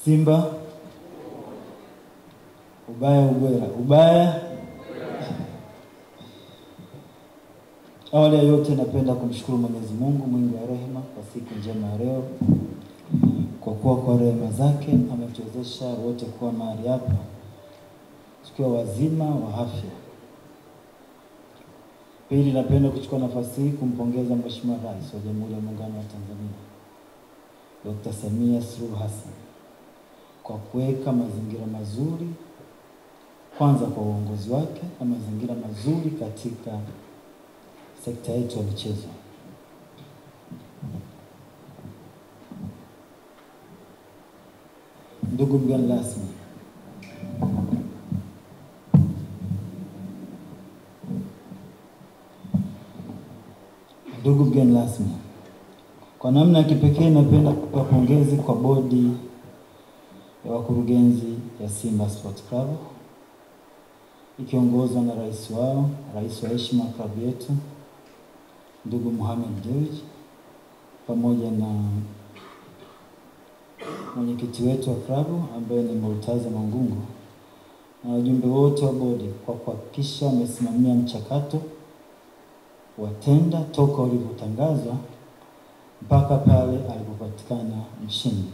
Simba ubaya ubwela ubaya. Awali ya yote napenda kumshukuru Mwenyezi Mungu mwingi wa rehema kwa siku njema ya leo, kwa kuwa kwa rehema zake ametuwezesha wote kuwa mahali hapa tukiwa wazima wa afya. Pili, napenda kuchukua nafasi hii kumpongeza Mheshimiwa Rais wa Jamhuri ya Muungano wa Tanzania Dr. Samia Suluhu Hassan kwa kuweka mazingira mazuri, kwanza kwa uongozi wake na mazingira mazuri katika sekta yetu ya michezo. Ndugu mgeni rasmi, kwa namna ya kipekee napenda kupa pongezi kwa bodi ya wakurugenzi ya Simba Sports Club ikiongozwa na rais wao, rais wa heshima wa klabu yetu ndugu Mohamed Dewji, pamoja na mwenyekiti wetu wa klabu ambaye ni Murtaza Mangungu, na wajumbe wote wa bodi kwa kuhakikisha wamesimamia mchakato wa tenda toka ulipotangazwa mpaka pale alipopatikana mshindi,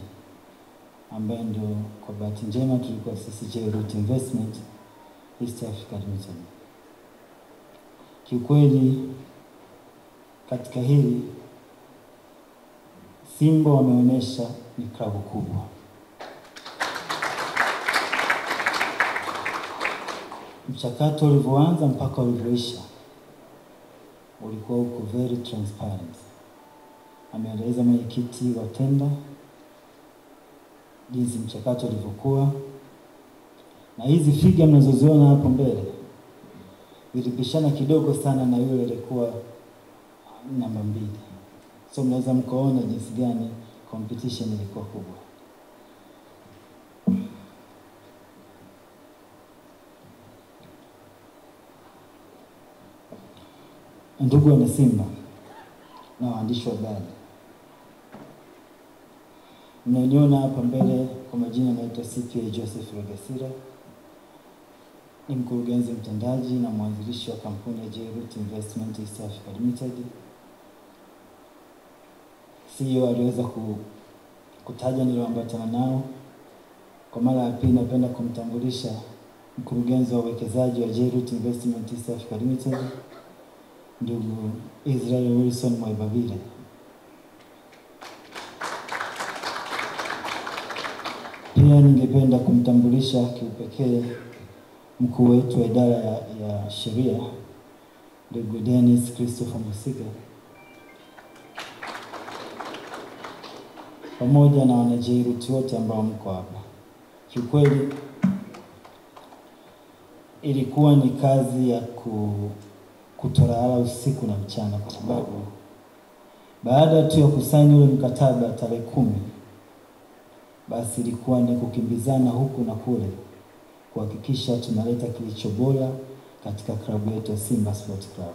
ambaye ndio kwa bahati njema tulikuwa sisi J-Root Investment East Africa Limited. Kiukweli katika hili Simba wameonyesha ni klabu kubwa. Mchakato ulivyoanza mpaka ulivyoisha ulikuwa uko very transparent. Ameeleza mwenyekiti wa tenda jinsi mchakato ulivyokuwa, na hizi figa mnazoziona hapo mbele zilipishana kidogo sana na yule alikuwa namba 2. So mnaweza mkaona jinsi gani competition ilikuwa kubwa. Ndugu wana Simba na waandishi wa habari, mnaniona hapa mbele kwa majina, naitwa CPA Joseph Legasira, ni mkurugenzi mtendaji na mwanzilishi wa kampuni ya J-Root Investment East Africa Limited. CEO aliweza kutaja nilioambatana nao. Kwa mara ya pili napenda kumtambulisha mkurugenzi wa uwekezaji wa J-Root Investment East Africa Limited, ndugu Israel Wilson Mwaibabile. Pia ningependa kumtambulisha kiupekee mkuu wetu wa idara ya sheria, ndugu Dennis Christopher Musiga, pamoja na wana J-Root wote ambao mko hapa. Kiukweli ilikuwa ni kazi ya kutolala usiku na mchana, kwa sababu baada tu ya kusaini ule mkataba tarehe 10, basi ilikuwa ni kukimbizana huku na kule kuhakikisha tunaleta kilicho bora katika klabu yetu ya Simba Sports Club.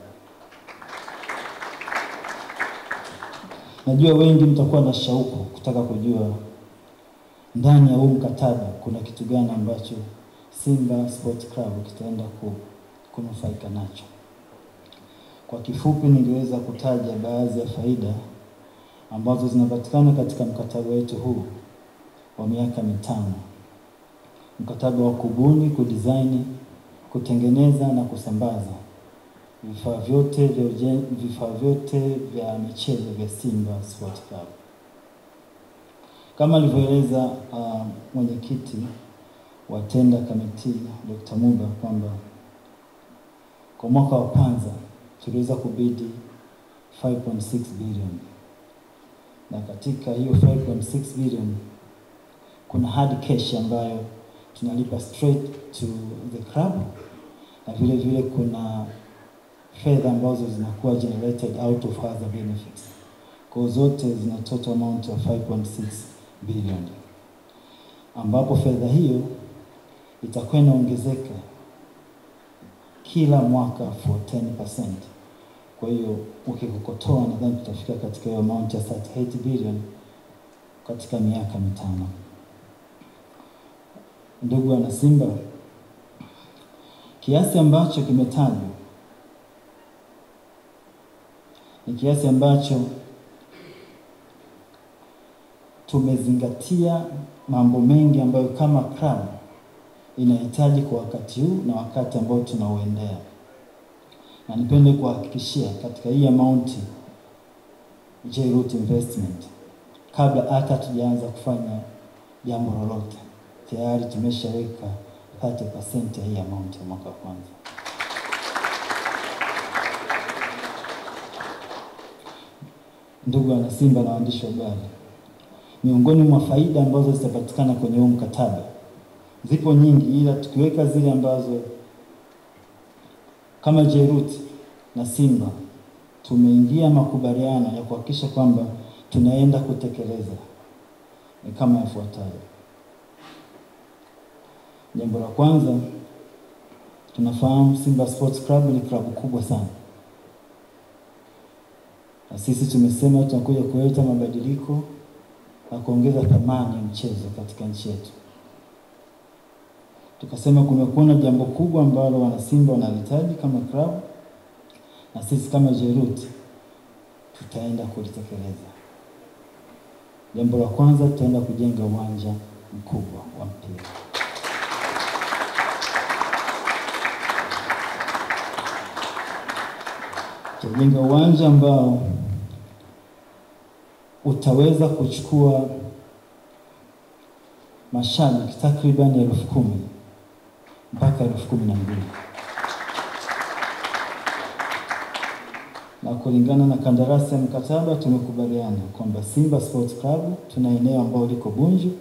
Najua wengi mtakuwa na shauku kutaka kujua ndani ya huu mkataba kuna kitu gani ambacho Simba Sports Club kitaenda kunufaika nacho. Kwa kifupi ningeweza kutaja baadhi ya faida ambazo zinapatikana katika mkataba wetu huu wa miaka 5. Mkataba wa kubuni, kudesign, kutengeneza na kusambaza vifaa vyote vya michezo vya Simba Sports Club. Kama alivyoeleza mwenyekiti wa tender committee Dr. Muba kwamba kwa mwaka wa kwanza tuliweza kubidi 5.6 billion. Na katika hiyo 5.6 billion kuna hard cash ambayo tunalipa straight to the club, na vile vile kuna fedha ambazo zinakuwa generated out of other benefits. Kwa zote zina total amount of 5.6 billion. Ambapo fedha hiyo itakuwa inaongezeka kila mwaka for 10%. Kwa hiyo ukikokotoa nadhani tutafika katika hiyo amount ya 38 billion katika miaka 5. Ndugu wana Simba, kiasi ambacho kimetajwa ni kiasi ambacho tumezingatia mambo mengi ambayo kama club inahitaji kwa wakati huu na wakati ambao tunauendea. Na nipende kuhakikishia katika hii amount J-Root Investment, kabla hata tujaanza kufanya jambo lolote, tayari tumeshaweka 30% ya hii amount ya mwaka wa kwanza. Ndugu wana Simba na waandishi wa habari, miongoni mwa faida ambazo zitapatikana kwenye huu mkataba zipo nyingi, ila tukiweka zile ambazo kama J-Root na Simba tumeingia makubaliano ya kuhakikisha kwamba tunaenda kutekeleza, ni kama yafuatayo. Jambo la kwanza, tunafahamu Simba Sports Club ni klabu kubwa sana, na sisi tumesema tunakuja kuleta mabadiliko na kuongeza thamani ya mchezo katika nchi yetu. Tukasema kumekuwa na jambo kubwa ambalo wana Simba wanahitaji kama klabu, na sisi kama J-Root tutaenda kulitekeleza. Jambo la kwanza, tutaenda kujenga uwanja mkubwa wa mpira. Tutajenga uwanja ambao utaweza kuchukua mashabiki takriban 10,000 mpaka 12,000. Na kulingana na kandarasi ya mkataba tumekubaliana kwamba Simba Sports Club tuna eneo ambalo liko Bunju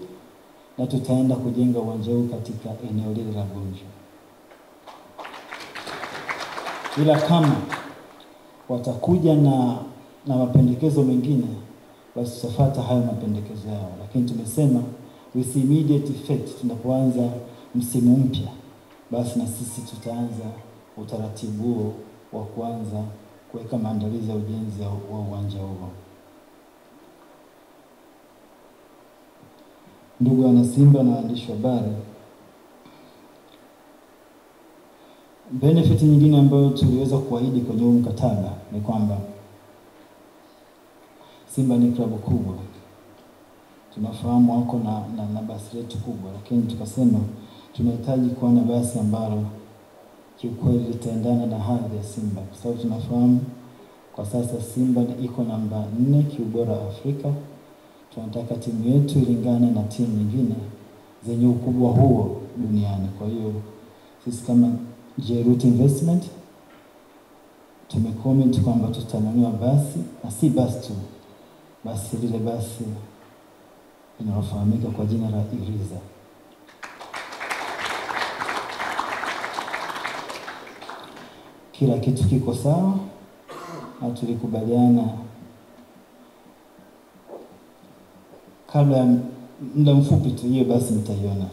na tutaenda kujenga uwanja huu katika eneo lile la Bunju. Ila kama watakuja na mapendekezo mengine, basi tutafuata hayo mapendekezo yao. Lakini tumesema with immediate effect, tunapoanza msimu mpya, basi na sisi tutaanza utaratibu huo wa kuanza kuweka maandalizi ya ujenzi wa uwanja huo. Ndugu wana Simba na waandishi wa habari, benefit nyingine ambayo tuliweza kuahidi kwenye huu mkataba ni kwamba Simba ni klabu kubwa. Tunafahamu wako na basi letu kubwa, lakini tukasema tunahitaji kuwa na basi ambalo kiukweli litaendana na hadhi ya Simba. Kwa sababu tunafahamu kwa sasa Simba iko namba 4 kiubora Afrika. Tunataka timu yetu ilingane na timu nyingine zenye ukubwa huo duniani. Kwa hiyo sisi kama J-Root Investment tumecomment kwamba tutanunua basi, na si basi tu, basi lile basi linalofahamika kwa jina la Iriza. Kila kitu kiko sawa na tulikubaliana kabla ya muda mfupi tu hiyo basi mtaiona.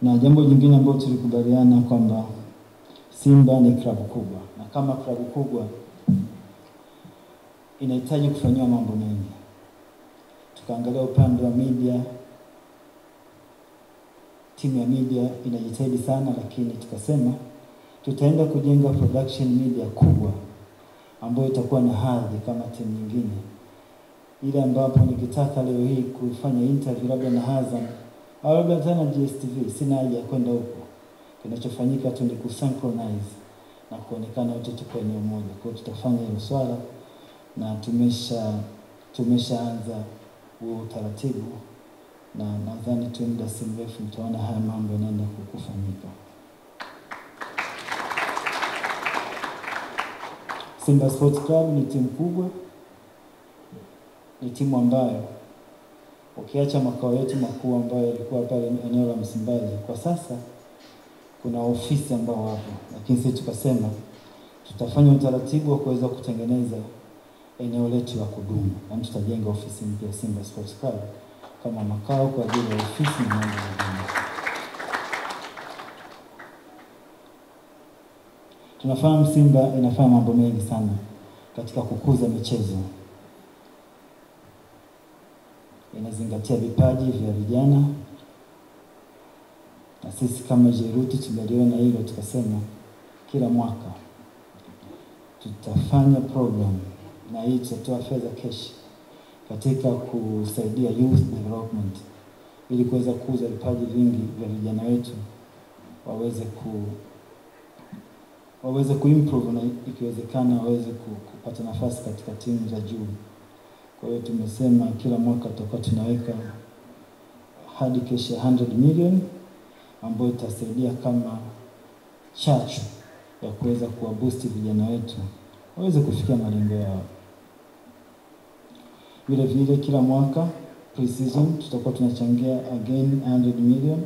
Na jambo jingine ambalo tulikubaliana kwamba Simba ni klabu kubwa, na kama klabu kubwa inahitaji kufanywa mambo mengi. Tukaangalia upande wa media, timu ya media inajitahidi sana, lakini tukasema tutaenda kujenga production media kubwa ambayo itakuwa na hadhi kama timu nyingine. Ile ambapo nikitaka leo hii kufanya interview labda na Azam au labda tena GSTV, sina haja ya kwenda huko. Kinachofanyika tu ni kusynchronize na kuonekana wote tuko eneo moja. Kwa hiyo tutafanya hilo swala na tumeshaanza huo utaratibu, na nadhani tu muda si mrefu mtaona haya mambo yanaenda kufanyika. Simba Sports Club ni timu kubwa, ni timu ambayo ukiacha makao yetu makuu ambayo yalikuwa pale eneo la Msimbazi, kwa sasa kuna ofisi ambao wapo, lakini sisi tukasema tutafanya utaratibu wa kuweza kutengeneza eneo letu la kudumu, na tutajenga ofisi mpya ya Simba Sports Club kama makao kwa ajili ya ofisi na mambo mengine. Tunafahamu Simba inafanya mambo mengi sana katika kukuza michezo. Inazingatia vipaji vya vijana, Na sisi kama Jairuti tumeliona hilo, tukasema kila mwaka tutafanya program, na hii tutatoa fedha cash katika kusaidia youth development, ili kuweza kuuza vipaji vingi vya vijana wetu waweze kuimprove, na ikiwezekana waweze kupata nafasi katika timu za juu. Kwa hiyo tumesema kila mwaka tutakuwa tunaweka hadi cash ya 100 million ambayo itasaidia kama chachu ya kuweza kuwaboost vijana wetu waweze kufikia malengo yao. Vile vile kila mwaka pre-season tutakuwa tunachangia again 100 million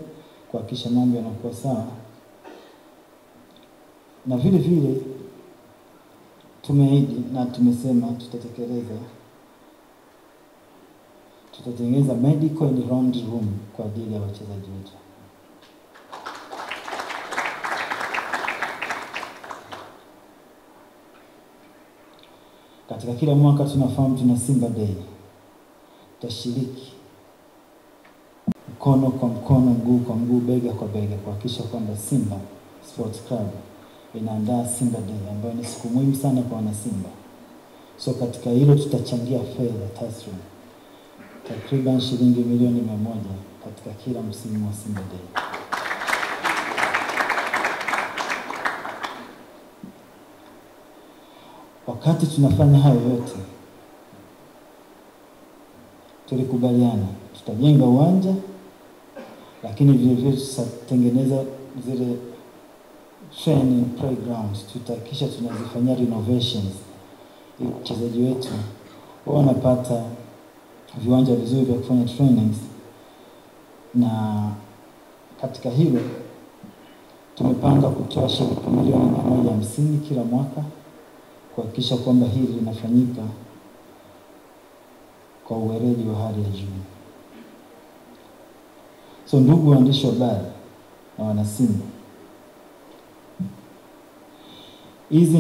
kuhakikisha mambo yanakuwa sawa. Na vile vile tumeahidi na tumesema tutatekeleza, tutatengeneza medical and laundry room kwa ajili ya wachezaji wetu. Katika kila mwaka tunafahamu tuna Simba Day. Tutashiriki mkono kwa mkono, mguu kwa mguu, bega kwa bega kuhakikisha kwamba Simba Sports Club inaandaa Simba Day ambayo ni siku muhimu sana kwa wana Simba. So katika hilo tutachangia fedha taslimu takriban shilingi milioni 100 katika kila msimu wa Simba Day. Wakati tunafanya hayo yote, tulikubaliana tutajenga uwanja, lakini vile vile tutatengeneza zile training playgrounds, tutahakikisha tunazifanyia renovations ili wachezaji wetu wanapata viwanja vizuri vya kufanya trainings. Na katika hilo tumepanga kutoa shilingi milioni 150 kila mwaka kuhakikisha kwamba hili linafanyika kwa uweledi wa hali ya juu. So ndugu waandishi wa habari na wana Simba, hizi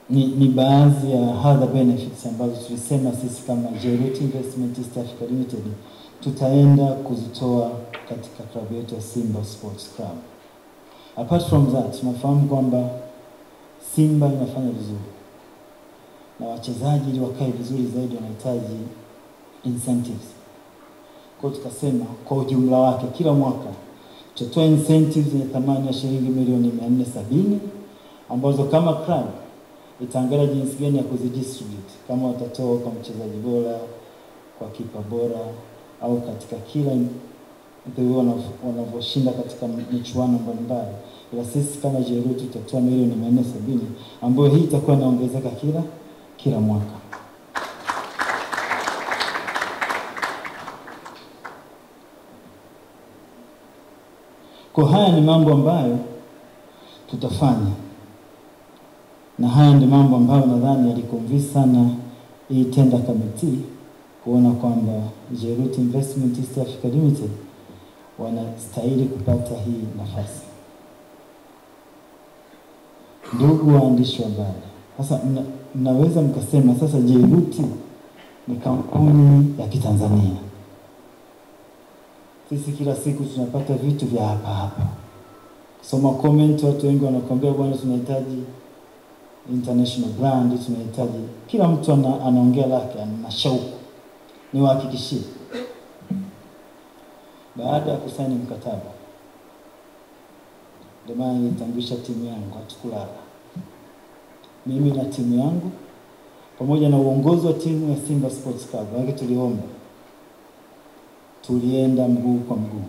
ni baadhi ya other benefits ambazo tulisema sisi kama Jairuti Investment East Africa Limited tutaenda kuzitoa katika klabu yetu ya Simba Sports Club. Apart from that, tunafahamu kwamba Simba inafanya vizuri na wachezaji ili wakae vizuri zaidi wanahitaji incentives. Kwa tukasema kwa ujumla wake kila mwaka tutatoa incentives yenye thamani ya shilingi milioni 470 ambazo kama club itaangalia jinsi gani ya kuzidistribute, kama watatoa kwa mchezaji bora, kwa kipa bora, au katika kila wanavyoshinda katika michuano mbalimbali. Ila sisi kama Jairuti tutatoa milioni 470 ambayo hii itakuwa inaongezeka kila mwaka. Kwa haya ni mambo ambayo tutafanya, na haya ndio mambo ambayo nadhani yalikonvince sana hii tender committee kuona kwamba Jairuti Investment East Africa Limited wanastahili kupata hii nafasi. Ndugu waandishi wa habari, sasa mnaweza mkasema sasa Jairuti ni kampuni ya Kitanzania. Sisi kila siku tunapata vitu vya hapa. Soma comment, watu wengi wanakuambia bwana tunahitaji international brand, tunahitaji. Kila mtu anaongea lake, ana shauku. Niwahakikishie, baada ya kusaini mkataba, ndio maana nilitambulisha timu yangu, hatukulala. Mimi na timu yangu pamoja na uongozi wa timu ya Simba Sports Club, tulienda mguu kwa mguu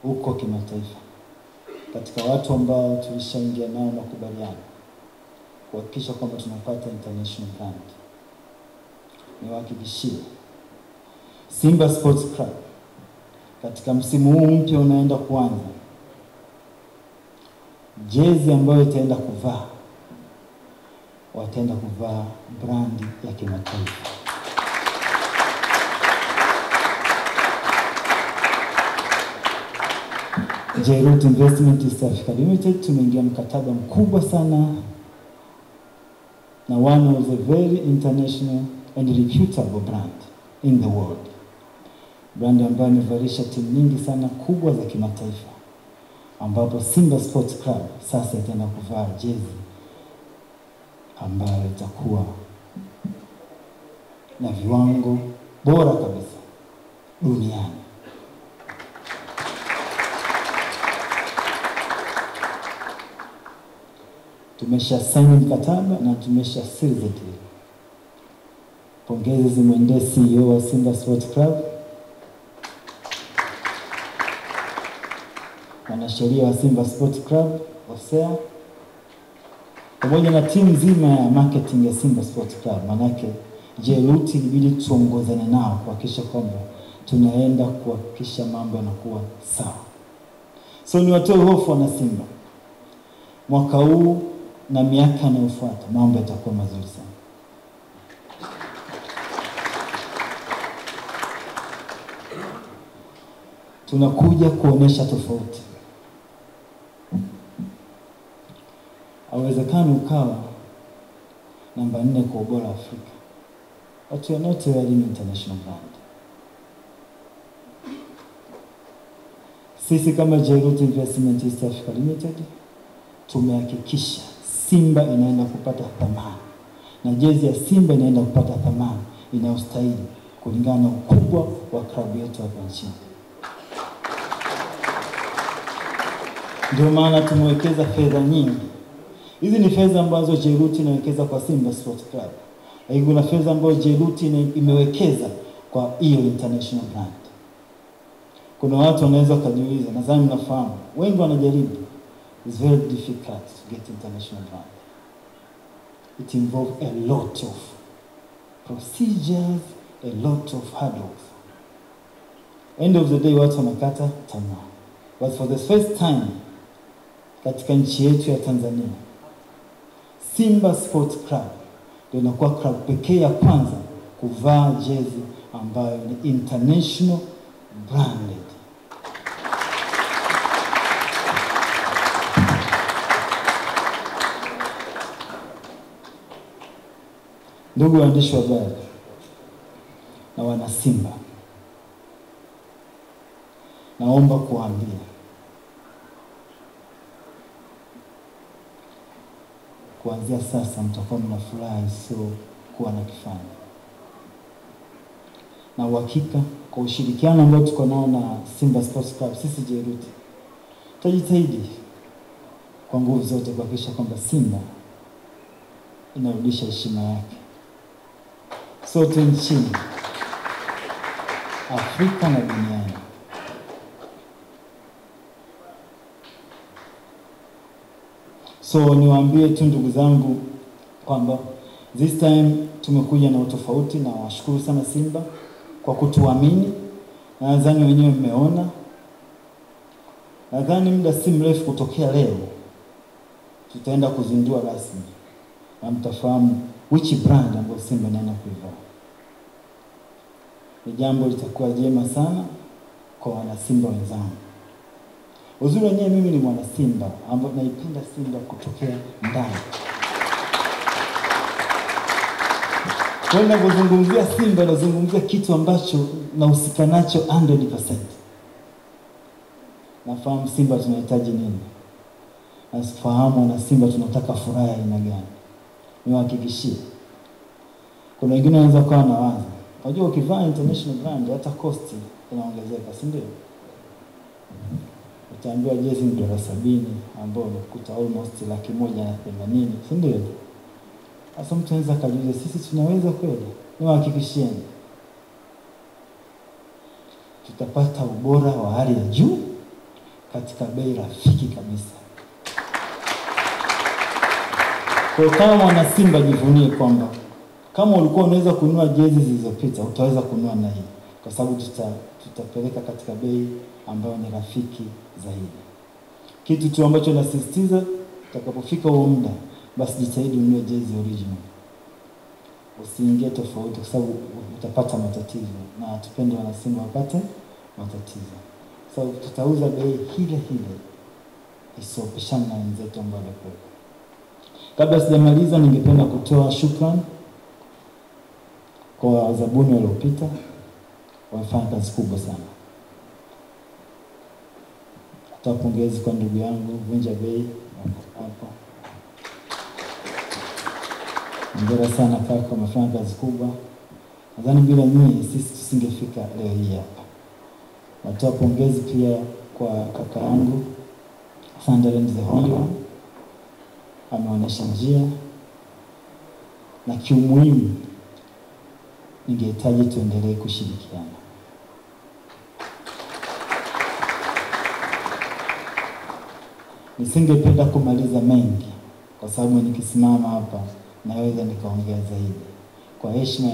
huko kimataifa katika watu ambao tulishaingia nao makubaliano kuhakikisha kwamba tunapata international brand. Niwahakikishie Simba Sports Club katika msimu huu mpya unaenda kuanza, jezi ambayo itaenda kuvaa, wataenda kuvaa brand ya kimataifa. Jairuti Investment East Africa Limited tumeingia mkataba mkubwa sana na one of the very international and reputable brand in the world. Brand ambayo imevalisha timu nyingi sana kubwa za kimataifa. ambapo Simba Sports Club sasa itaenda kuvaa jezi ambayo itakuwa na viwango bora kabisa duniani. Tumesha sign mkataba na tumesha seal the deal. Pongezi zimwendee CEO wa Simba Sports Club, wanasheria wa Simba Sports Club, Osea, pamoja na timu nzima ya marketing ya Simba Sports Club. Manake Jeruti ilibidi tuongozane nao kuhakikisha kwamba tunaenda kuhakikisha mambo yanakuwa sawa. So ni watoe hofu wana Simba. Mwaka huu na miaka inayofuata mambo yatakuwa mazuri sana. Tunakuja kuonesha tofauti. Haiwezekani ukawa namba 4 kwa ubora Afrika, but you are not wearing international brand. Sisi kama Jeruti Investment East Africa Limited tumehakikisha Simba inaenda kupata thamani, na jezi ya Simba inaenda kupata thamani inayostahili kulingana na ukubwa wa klabu yetu hapa nchini. Ndio maana tumewekeza fedha nyingi. Hizi ni fedha ambazo Jeruti inawekeza kwa Simba Sports Club. Hiyo na fedha ambazo Jeruti imewekeza kwa hiyo international brand. Kuna watu wanaweza kujiuliza, nadhani mnafahamu, wengi wanajaribu. It's very difficult to get international brand. It involves a lot of procedures, a lot of hurdles. End of the day, watu wanakata tamaa. But for the first time katika nchi yetu ya Tanzania, Simba Sports Club ndio inakuwa club pekee ya kwanza kuvaa jezi ambayo ni international branded. Ndugu waandishi wa habari na wana Simba, naomba kuambia kuanzia sasa mtakuwa mnafurahi sio kuwa na kifani. Na uhakika kwa ushirikiano ambao tuko nao na Simba Sports Club, sisi Jeruti tutajitahidi kwa nguvu zote kuhakikisha kwamba Simba inarudisha heshima yake sote nchini, Afrika na duniani. So niwaambie tu ndugu zangu kwamba this time tumekuja na utofauti, na washukuru sana Simba kwa kutuamini. Na nadhani wenyewe mmeona, nadhani muda si mrefu kutokea leo tutaenda kuzindua rasmi na mtafahamu which brand ambayo Simba inaenda kuivaa. Ni jambo litakuwa jema sana kwa wana Simba wenzangu. Uzuri wenyewe mimi ni mwana Simba ambaye naipenda Simba kutokea ndani. Kwa hiyo ninapozungumzia Simba nazungumzia kitu ambacho nahusika nacho 100%. Nafahamu Simba tunahitaji nini. Nafahamu na Simba tunataka furaha aina gani. Niwahakikishie. Kuna wengine wanaweza kuwa na wazo, unajua ukivaa international brand hata cost inaongezeka, si ndio? Utaambiwa jezi ni $70 ambayo unakuta almost $180,000, si ndio? Sasa mtu anaweza kujiuliza, sisi tunaweza kweli? Niwahakikishieni tutapata ubora wa hali ya juu katika bei rafiki kabisa. Kwa kama wana Simba jivunie kwamba kama ulikuwa unaweza kununua jezi zilizopita, utaweza kununua na hii, kwa sababu tutapeleka katika bei ambayo ni rafiki zaidi. Kitu tu ambacho nasisitiza, utakapofika huo muda, basi jitahidi ununue jezi original. Usiingie tofauti, kwa sababu utapata matatizo, na tupende wana Simba wapate matatizo. So tutauza bei hile isopishana na wenzetu ambao wako. Kabla sijamaliza, ningependa kutoa shukrani kwa wazabuni waliopita, wamefanya kazi kubwa sana. Natoa pongezi kwa ndugu yangu Vunja Bei hapo. Hongera sana kaka, umefanya kazi kubwa. Nadhani bila nyinyi sisi tusingefika leo hii hapa. Natoa pongezi pia kwa kaka yangu Sandalim Zahiro, ameonyesha njia, na kiumuhimu ningehitaji tuendelee kushirikiana. Nisingependa kumaliza mengi kwa sababu nikisimama hapa naweza nikaongea zaidi. Kwa heshima